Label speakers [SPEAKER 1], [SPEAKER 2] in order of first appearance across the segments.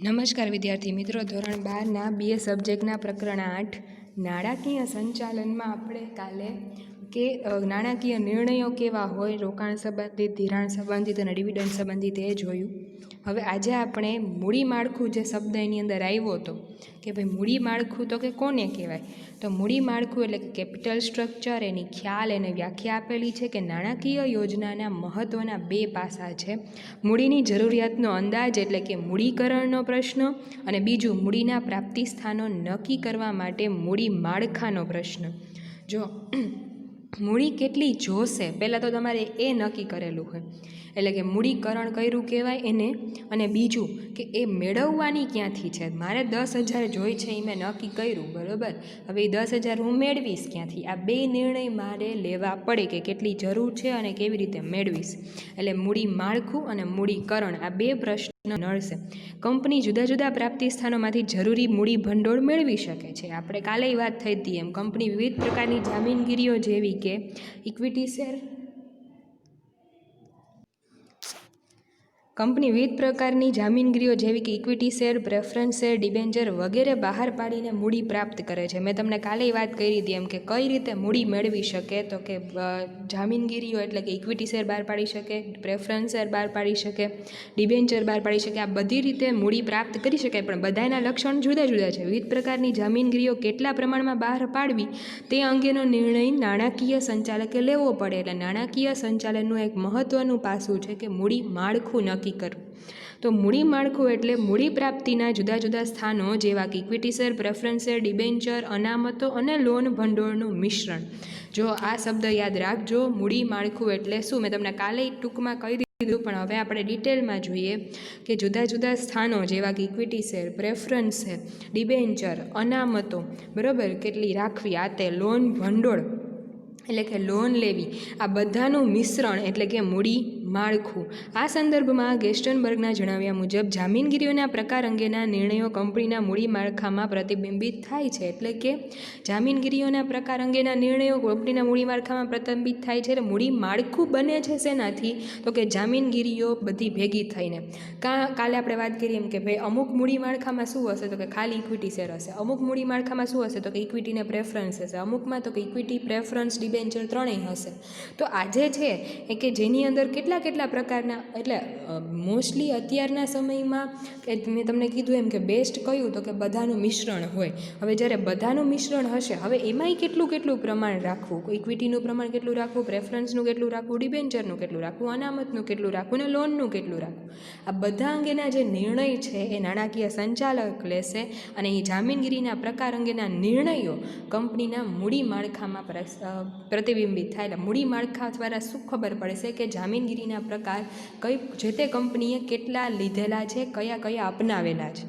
[SPEAKER 1] નમસ્કાર વિદ્યાર્થી મિત્રો, ધોરણ 12ના BA સબ્જેક્ટના પ્રકરણ 8 નાણાકીય સંચાલનમાં આપણે કાલે કે નાણાકીય નિર્ણયો કેવા હોય, રોકાણ સંબંધિત, ધિરાણ સંબંધિત અને ડિવિડન્ડ સંબંધિત એ જોયું. હવે આજે આપણે મૂડી માળખું જે શબ્દ એની અંદર આવ્યો હતો કે ભાઈ મૂડી માળખું તો કે કોને કહેવાય, તો મૂડી માળખું એટલે કે કેપિટલ સ્ટ્રક્ચર, એની ખ્યાલ, એને વ્યાખ્યા આપેલી છે કે નાણાકીય યોજનાના મહત્ત્વના બે પાસા છે. મૂડીની જરૂરિયાતનો અંદાજ એટલે કે મૂડીકરણનો પ્રશ્ન, અને બીજું મૂડીના પ્રાપ્તિ સ્થાનો નક્કી કરવા માટે મૂડી માળખાનો પ્રશ્ન. જો મૂડી કેટલી જોશે પહેલાં તો તમારે એ નક્કી કરેલું હોય, એટલે કે મૂડીકરણ કર્યું કહેવાય એને, અને બીજું કે એ મેળવવાની ક્યાંથી છે. મારે 10,000 જોઈ છે એ મેં નક્કી કર્યું, બરાબર. હવે એ 10,000 હું મેળવીશ ક્યાંથી, આ બે નિર્ણય મારે લેવા પડે કે કેટલી જરૂર છે અને કેવી રીતે મેળવીશ. એટલે મૂડી માળખું અને મૂડીકરણ આ બે પ્રશ્ન નડશે. કંપની જુદા જુદા પ્રાપ્તિ સ્થાનોમાંથી જરૂરી મૂડી ભંડોળ મેળવી શકે છે. આપણે કાલે વાત થઈ હતી એમ કંપની વિવિધ પ્રકારની જામીનગીરીઓ જેવી કે ઇક્વિટી શેર, કંપની વિવિધ પ્રકારની જામીનગીરીઓ જેવી કે equity share, preference share, debenture વગેરે બહાર પાડીને મૂડી પ્રાપ્ત કરે છે. મેં તમને કાલે વાત કરી હતી એમ કે કઈ રીતે મૂડી મેળવી શકે, તો કે જામીનગીરીઓ એટલે કે ઇક્વિટી શેર બહાર પાડી શકે, પ્રેફરન્સ શેર બહાર પાડી શકે, ડિબેન્ચર બહાર પાડી શકે. આ બધી રીતે મૂડી પ્રાપ્ત કરી શકાય, પણ બધાના લક્ષણ જુદા જુદા છે. વિવિધ પ્રકારની જામીનગીરીઓ કેટલા પ્રમાણમાં બહાર પાડવી તે અંગેનો નિર્ણય નાણાકીય સંચાલકે લેવો પડે. એટલે નાણાકીય સંચાલનનું એક મહત્ત્વનું પાસું છે કે મૂડી માળખું નક્કી કરવું. તો મૂડી માળખું એટલે મૂડી પ્રાપ્તિના જુદા જુદા સ્થાનો જેવા કે equity share, preference share, debenture, અનામતો અને લોન ભંડોળનું મિશ્રણ. જો આ શબ્દ યાદ રાખજો, મૂડી માળખું એટલે શું, મેં તમને કાલે ટૂંકમાં કહી દીધું, પણ હવે આપણે ડિટેલમાં જોઈએ કે જુદા જુદા સ્થાનો જેવા કે equity share, preference share, debenture, અનામતો, બરાબર, કેટલી રાખવી, આ તે લોન ભંડોળ એટલે કે લોન લેવી, આ બધાનું મિશ્રણ એટલે કે મૂડી માળખું. આ સંદર્ભમાં ગેસ્ટનબર્ગના જણાવ્યા મુજબ જામીનગીરીઓના પ્રકાર અંગેના નિર્ણયો કંપનીના મૂડી માળખામાં પ્રતિબિંબિત થાય છે. એટલે કે જામીનગીરીઓના પ્રકાર અંગેના નિર્ણયો કંપનીના મૂડી માળખામાં પ્રતિબિંબિત થાય છે. એટલે મૂડી માળખું બને છે શેનાથી, તો કે જામીનગીરીઓ બધી ભેગી થઈને. કાલે આપણે વાત કરીએ એમ કે ભાઈ અમુક મૂડી માળખામાં શું હશે, તો કે ખાલી ઇક્વિટી શેર હશે. અમુક મૂડી માળખામાં શું હશે, તો કે ઇક્વિટીને પ્રેફરન્સ હશે. અમુકમાં તો કે ઇક્વિટી, પ્રેફરન્સ, ડિબેન્ચર ત્રણેય હશે. તો આજે છે એ કે જેની અંદર કેટલા પ્રકારના, એટલે મોસ્ટલી અત્યારના સમયમાં કે મેં તમને કીધું એમ કે બેસ્ટ કયું, તો કે બધાનું મિશ્રણ હોય. હવે જ્યારે બધાનું મિશ્રણ હશે, હવે એમાંય કેટલું પ્રમાણ રાખવું, ઇક્વિટીનું પ્રમાણ કેટલું રાખવું, પ્રેફરન્સનું કેટલું રાખવું, ડિબેન્ચરનું કેટલું રાખવું, અનામતનું કેટલું રાખવું અને લોનનું કેટલું રાખવું, આ બધા અંગેના જે નિર્ણય છે એ નાણાકીય સંચાલક લેશે. અને એ જામીનગીરીના પ્રકાર અંગેના નિર્ણયો કંપનીના મૂડી માળખામાં પ્રતિબિંબિત થાય. એટલે મૂડી માળખા દ્વારા શું ખબર પડશે કે જામીનગીરીના પ્રકાર કઈ જે તે કંપનીએ કેટલા લીધેલા છે, કયા અપનાવેલા છે.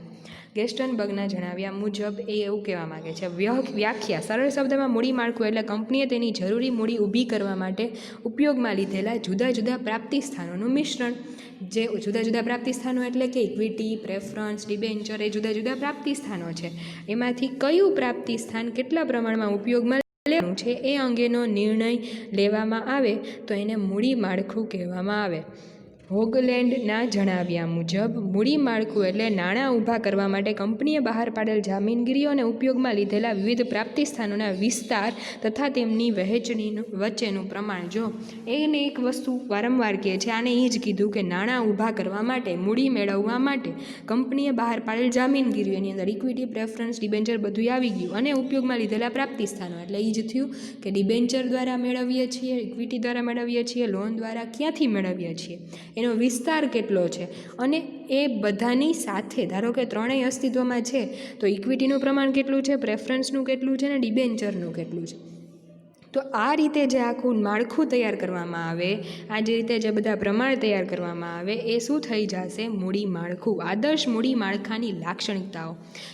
[SPEAKER 1] ગેસ્ટનબર્ગના જણાવ્યા મુજબ એ એવું કહેવા માગે છે, વ્યાખ્યા સરળ શબ્દમાં મૂડી માળખું એટલે કંપનીએ તેની જરૂરી મૂડી ઊભી કરવા માટે ઉપયોગમાં લીધેલા જુદા જુદા પ્રાપ્તિ સ્થાનોનું મિશ્રણ. જે જુદા જુદા પ્રાપ્તિ સ્થાનો એટલે કે ઇક્વિટી, પ્રેફરન્સ, ડિબેન્ચર એ જુદા જુદા પ્રાપ્તિ સ્થાનો છે. એમાંથી કયું પ્રાપ્તિ સ્થાન કેટલા પ્રમાણમાં ઉપયોગમાં લેવાનું છે એ અંગેનો નિર્ણય લેવામાં આવે તો એને મૂડી માળખું કહેવામાં આવે. હોગલેન્ડના જણાવ્યા મુજબ મૂડી માળખું એટલે નાણાં ઊભા કરવા માટે કંપનીએ બહાર પાડેલ જામીનગીરીઓ અને ઉપયોગમાં લીધેલા વિવિધ પ્રાપ્તિ સ્થાનોના વિસ્તાર તથા તેમની વહેંચણીનું વચ્ચેનું પ્રમાણ. જો એને એક વસ્તુ વારંવાર કહે છે, આને એ જ કીધું કે નાણાં ઊભા કરવા માટે, મૂડી મેળવવા માટે કંપનીએ બહાર પાડેલ જામીનગીરીઓની અંદર ઇક્વિટી, પ્રેફરન્સ, ડિબેન્ચર બધું આવી ગયું, અને ઉપયોગમાં લીધેલા પ્રાપ્તિ સ્થાનો એટલે એ જ થયું કે ડિબેન્ચર દ્વારા મેળવીએ છીએ, ઇક્વિટી દ્વારા મેળવીએ છીએ, લોન દ્વારા ક્યાંથી મેળવીએ છીએ, એનો વિસ્તાર કેટલો છે, અને એ બધાની સાથે ધારો કે ત્રણેય અસ્તિત્વમાં છે તો ઇક્વિટીનું પ્રમાણ કેટલું છે, પ્રેફરન્સનું કેટલું છે અને ડિબેન્ચરનું કેટલું છે. તો આ રીતે જે આખું માળખું તૈયાર કરવામાં આવે, આ જે રીતે જે બધા પ્રમાણ તૈયાર કરવામાં આવે એ શું થઈ જશે, મૂડી માળખું. આદર્શ મૂડી માળખાની લાક્ષણિકતાઓ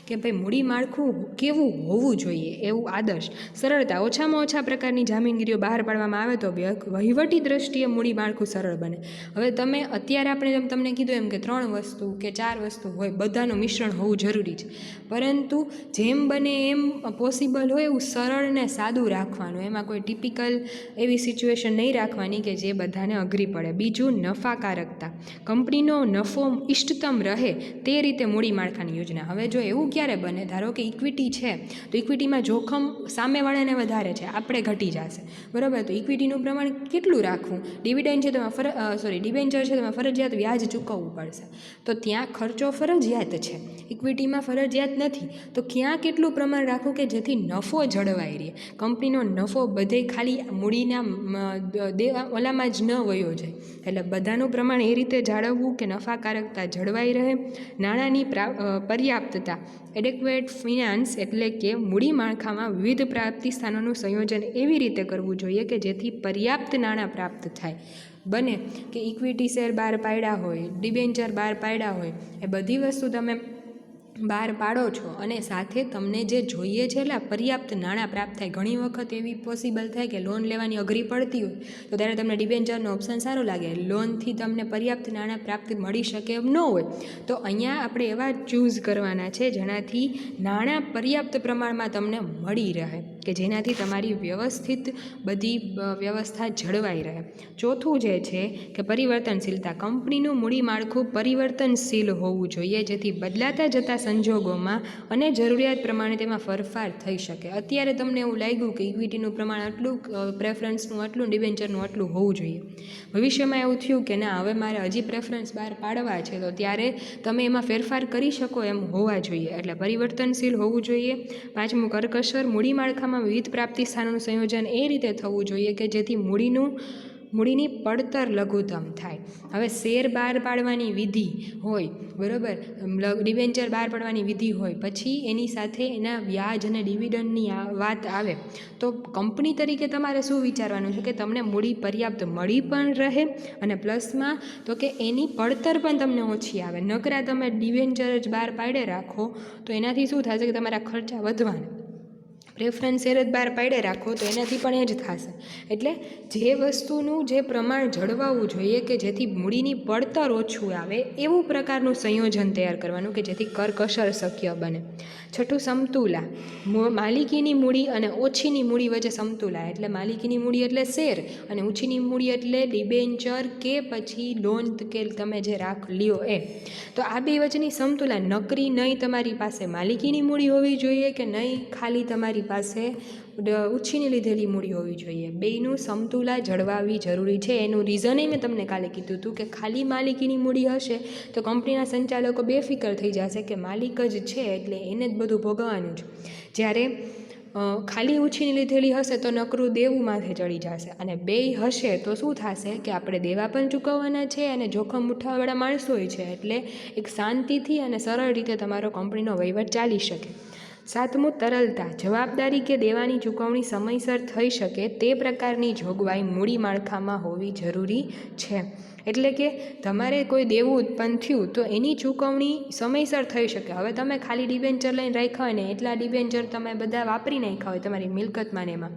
[SPEAKER 1] કે ભાઈ મૂડી માળખું કેવું હોવું જોઈએ, એવું આદર્શ. સરળતા, ઓછામાં ઓછા પ્રકારની જામીનગીરીઓ બહાર પાડવામાં આવે તો વહીવટી દ્રષ્ટિએ મૂડી માળખું સરળ બને. હવે તમે અત્યારે આપણે તમને કીધું એમ કે 3 વસ્તુ કે 4 વસ્તુ હોય, બધાનું મિશ્રણ હોવું જરૂરી છે, પરંતુ જેમ બને એમ પોસિબલ હોય એવું સરળ ને સાદું રાખવાનું, એમાં કોઈ કોઈ ટિપિકલ એવી સિચ્યુએશન નહીં રાખવાની કે જે બધાને અઘરી પડે. બીજું, નફાકારકતા. કંપનીનો નફો ઇષ્ટતમ રહે તે રીતે મૂડી માળખાની યોજના. હવે જો એવું ક્યારે બને, ધારો કે ઇક્વિટી છે તો ઇક્વિટીમાં જોખમ સામેવાળાને વધારે છે, આપણે ઘટી જશે, બરાબર. તો ઇક્વિટીનું પ્રમાણ કેટલું રાખવું? ડિવિડન્ડ છે તેમાં ડિબેન્ચર છે તેમાં ફરજિયાત વ્યાજ ચૂકવવું પડશે, તો ત્યાં ખર્ચો ફરજિયાત છે, ઇક્વિટીમાં ફરજિયાત નથી. તો ક્યાં કેટલું પ્રમાણ રાખવું કે જેથી નફો જળવાઈ રહે, કંપનીનો નફો બધે ખાલી મૂડીના ઓલામાં જ ન વયો જાય. એટલે બધાનું પ્રમાણ એ રીતે જાળવવું કે નફાકારકતા જળવાઈ રહે. નાણાંની પર્યાપ્તતા, એડેક્વેટ ફિનાન્સ, એટલે કે મૂડી માળખામાં વિવિધ પ્રાપ્તિ સ્થાનોનું સંયોજન એવી રીતે કરવું જોઈએ કે જેથી પર્યાપ્ત નાણાં પ્રાપ્ત થાય. બને કે ઇક્વિટી શેર બહાર પાડ્યા હોય, ડિબેન્ચર બહાર પાડ્યા હોય, એ બધી વસ્તુ તમે બહાર પાડો છો અને સાથે તમને જે જોઈએ છે એટલે પર્યાપ્ત નાણાં પ્રાપ્ત થાય. ઘણી વખત એવી પોસિબલ થાય કે લોન લેવાની અઘરી પડતી હોય તો ત્યારે તમને ડિબેન્ચરનો ઓપ્શન સારો લાગે, લોનથી તમને પર્યાપ્ત નાણાં પ્રાપ્ત મળી શકે એમ ન હોય. તો અહીંયા આપણે એવા ચૂઝ કરવાના છે જેનાથી નાણાં પર્યાપ્ત પ્રમાણમાં તમને મળી રહે, કે જેનાથી તમારી વ્યવસ્થિત બધી વ્યવસ્થા જળવાઈ રહે. ચોથું જે છે કે પરિવર્તનશીલતા. કંપનીનું મૂડી માળખું પરિવર્તનશીલ હોવું જોઈએ જેથી બદલાતા જતા સંજોગોમાં અને જરૂરિયાત પ્રમાણે તેમાં ફેરફાર થઈ શકે. અત્યારે તમને એવું લાગ્યું કે ઇક્વિટીનું પ્રમાણ આટલું, પ્રેફરન્સનું આટલું, ડિબેન્ચરનું આટલું હોવું જોઈએ, ભવિષ્યમાં એવું થયું કે ના, હવે મારે હજી પ્રેફરન્સ બહાર પાડવા છે, તો ત્યારે તમે એમાં ફેરફાર કરી શકો એમ હોવા જોઈએ. એટલે પરિવર્તનશીલ હોવું જોઈએ. પાંચમું, કરકસર. મૂડી માળખામાં વિવિધ પ્રાપ્તિ સ્થાનોનું સંયોજન એ રીતે થવું જોઈએ કે જેથી મૂડીની પડતર લઘુત્તમ થાય. હવે શેર બહાર પાડવાની વિધિ હોય, બરાબર, ડિબેન્ચર બહાર પાડવાની વિધિ હોય, પછી એની સાથે એના વ્યાજ અને ડિવિડન્ડની વાત આવે તો કંપની તરીકે તમારે શું વિચારવાનું છે કે તમને મૂડી પર્યાપ્ત મળી પણ રહે અને પ્લસમાં તો કે એની પડતર પણ તમને ઓછી આવે. નકરા તમે ડિબેન્ચર જ બહાર પાડે રાખો તો એનાથી શું થશે કે તમારા ખર્ચા વધવાના. પ્રેફરન્સ શેર જ બહાર પાડે રાખો તો એનાથી પણ એ જ થશે. એટલે જે વસ્તુનું જે પ્રમાણ જળવાવું જોઈએ કે જેથી મૂડીની પડતર ઓછું આવે એવું પ્રકારનું સંયોજન તૈયાર કરવાનું કે જેથી કરકસર શક્ય બને. છઠ્ઠું, સમતુલા. માલિકીની મૂડી અને ઓછીની મૂડી વચ્ચે સમતુલા. એટલે માલિકીની મૂડી એટલે શેર અને ઓછીની મૂડી એટલે ડિબેન્ચર કે પછી લોન કે તમે જે લ્યો એ. તો આ બે વચ્ચેની સમતુલા. નકરી નહીં તમારી પાસે માલિકીની મૂડી હોવી જોઈએ કે નહીં ખાલી તમારી પાસે ઉછીની લીધેલી મૂડી હોવી જોઈએ. બેયનું સમતુલા જળવાવી જરૂરી છે. એનું રીઝન મેં તમને કાલે કીધું હતું કે ખાલી માલિકીની મૂડી હશે તો કંપનીના સંચાલકો બેફિકર થઈ જશે કે માલિક જ છે એટલે એને જ બધું ભોગવવાનું છે. જ્યારે ખાલી ઉછીની લીધેલી હશે તો નકરું દેવું માથે ચડી જશે, અને બેય હશે તો શું થશે કે આપણે દેવા પણ ચૂકવવાના છે અને જોખમ ઉઠાવવાવાળા માણસોય છે, એટલે એક શાંતિથી અને સરળ રીતે તમારો કંપનીનો વહીવટ ચાલી શકે. સાતમું, તરલતા. જવાબદારી કે દેવાની ચૂકવણી સમયસર થઈ શકે તે પ્રકારની જોગવાઈ મૂડી માળખામાં હોવી જરૂરી છે. એટલે કે તમારે કોઈ દેવું ઉત્પન્ન થયું તો એની ચૂકવણી સમયસર થઈ શકે. હવે તમે ખાલી ડિબેન્ચર લઈને રાખ્યા હોય ને એટલા ડિબેન્ચર તમે બધા વાપરી નાખ્યા હોય તમારી મિલકતમાં ને એમાં,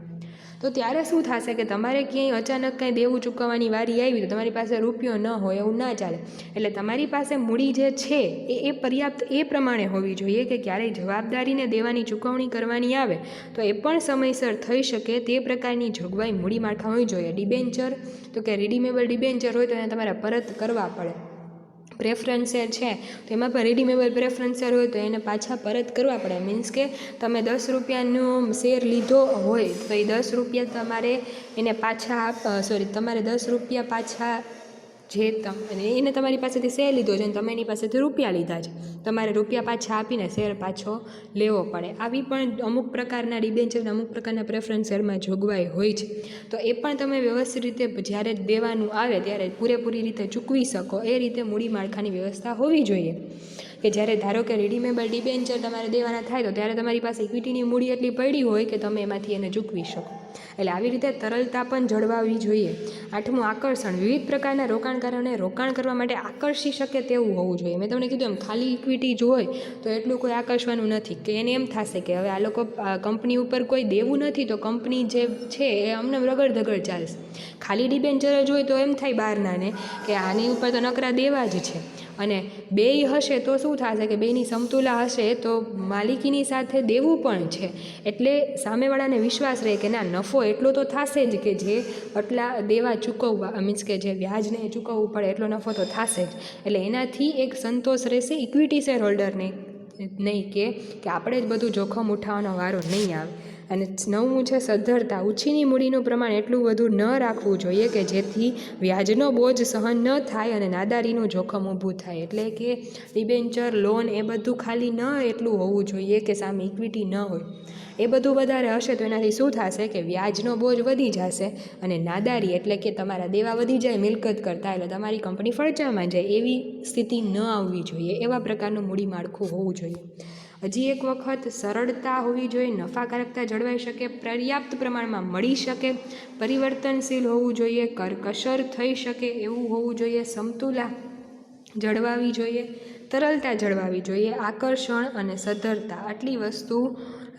[SPEAKER 1] તો ત્યારે શું થશે કે તમારે ક્યાંય અચાનક કાંઈ દેવું ચૂકવવાની વારી આવી તો તમારી પાસે રૂપિયો ન હોય એવું ના ચાલે. એટલે તમારી પાસે મૂડી જે છે એ પર્યાપ્ત એ પ્રમાણે હોવી જોઈએ કે ક્યારેય જવાબદારીને દેવાની ચૂકવણી કરવાની આવે તો એ પણ સમયસર થઈ શકે તે પ્રકારની જોગવાઈ મૂડી માળખા હોવી જોઈએ. ડિબેન્ચર તો કે રિડીમેબલ ડિબેન્ચર હોય તો એને તમારે પરત કરવા પડે. પ્રેફરન્સ શેર છે તો એમાં પણ રિડીમેબલ પ્રેફરન્સ શેર હોય તો એને પાછા પરત કરવા પડે. મીન્સ કે તમે 10 રૂપિયાનો શેર લીધો હોય તો એ 10 રૂપિયા તમારે એને તમારે 10 રૂપિયા પાછા જે એને તમારી પાસેથી શેર લીધો છે અને તમે એની પાસેથી રૂપિયા લીધા છે, તમારે રૂપિયા પાછા આપીને શેર પાછો લેવો પડે. આવી પણ અમુક પ્રકારના ડિબેન્ચર, અમુક પ્રકારના પ્રેફરન્સ શેરમાં જોગવાઈ હોય છે. તો એ પણ તમે વ્યવસ્થિત રીતે જ્યારે દેવાનું આવે ત્યારે પૂરેપૂરી રીતે ચૂકવી શકો એ રીતે મૂડી માળખાની વ્યવસ્થા હોવી જોઈએ. કે જ્યારે ધારો કે રિડીમેબલ ડિબેન્ચર તમારે દેવાના થાય તો ત્યારે તમારી પાસે ઇક્વિટીની મૂડી એટલી પડી હોય કે તમે એમાંથી એને ચૂકવી શકો. એટલે આવી રીતે તરલતા પણ જળવાવી જોઈએ. આઠમું, આકર્ષણ. વિવિધ પ્રકારના રોકાણકારોને રોકાણ કરવા માટે આકર્ષી શકે તેવું હોવું જોઈએ. મેં તમને કીધું એમ ખાલી ઇક્વિટી જ હોય તો એટલું કોઈ આકર્ષવાનું નથી, કે એને એમ થશે કે હવે આ લોકો કંપની ઉપર કોઈ દેવું નથી તો કંપની જે છે એ અમને રગડ ધગડ ચાલશે. ખાલી ડિબેન્ચર જ હોય તો એમ થાય બહારનાને કે આની ઉપર તો નકરા દેવા જ છે, અને બેય હશે તો શું થશે કે બેયની સમતુલા હશે તો માલિકીની સાથે દેવું પણ છે, એટલે સામેવાળાને વિશ્વાસ રહે કે ના નફો એટલો તો થશે જ કે જે આટલા દેવા ચૂકવવા મીન્સ કે જે વ્યાજને ચૂકવવું પડે એટલો નફો તો થશે જ, એટલે એનાથી એક સંતોષ રહેશે ઇક્વિટી શેર હોલ્ડરને નહીં કે આપણે જ બધું જોખમ ઉઠાવવાનો વારો નહીં આવે. અને 9મું છે સદ્ધરતા. ઉછીની મૂડીનું પ્રમાણ એટલું બધું ન રાખવું જોઈએ કે જેથી વ્યાજનો બોજ સહન ન થાય અને નાદારીનું જોખમ ઊભું થાય, એટલે કે ડિબેન્ચર લોન એ બધું ખાલી ન એટલું હોવું જોઈએ કે સામે ઇક્વિટી ન હોય, એ બધું વધારે હશે તો એનાથી શું થશે કે વ્યાજનો બોજ વધી જશે અને નાદારી એટલે કે તમારા દેવા વધી જાય મિલકત કરતાં, એટલે તમારી કંપની ફડચામાં જાય એવી સ્થિતિ ન આવવી જોઈએ, એવા પ્રકારનું મૂડી માળખું હોવું જોઈએ. હજી એક વખત સરળતા હોવી જોઈએ, નફાકારકતા જળવાઈ શકે, પર્યાપ્ત પ્રમાણમાં મળી શકે, પરિવર્તનશીલ હોવું જોઈએ, કરકસર થઈ શકે એવું હોવું જોઈએ, સમતુલા જળવાવી જોઈએ, તરલતા જળવાવી જોઈએ, આકર્ષણ અને સદ્ધરતા આટલી વસ્તુ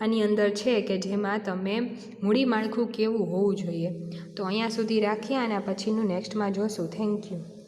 [SPEAKER 1] આની અંદર છે કે જેમાં તમે મૂડી માળખું કેવું હોવું જોઈએ. તો અહીંયા સુધી રાખીએ અને પછીનું નેક્સ્ટમાં જોશું. Thank you.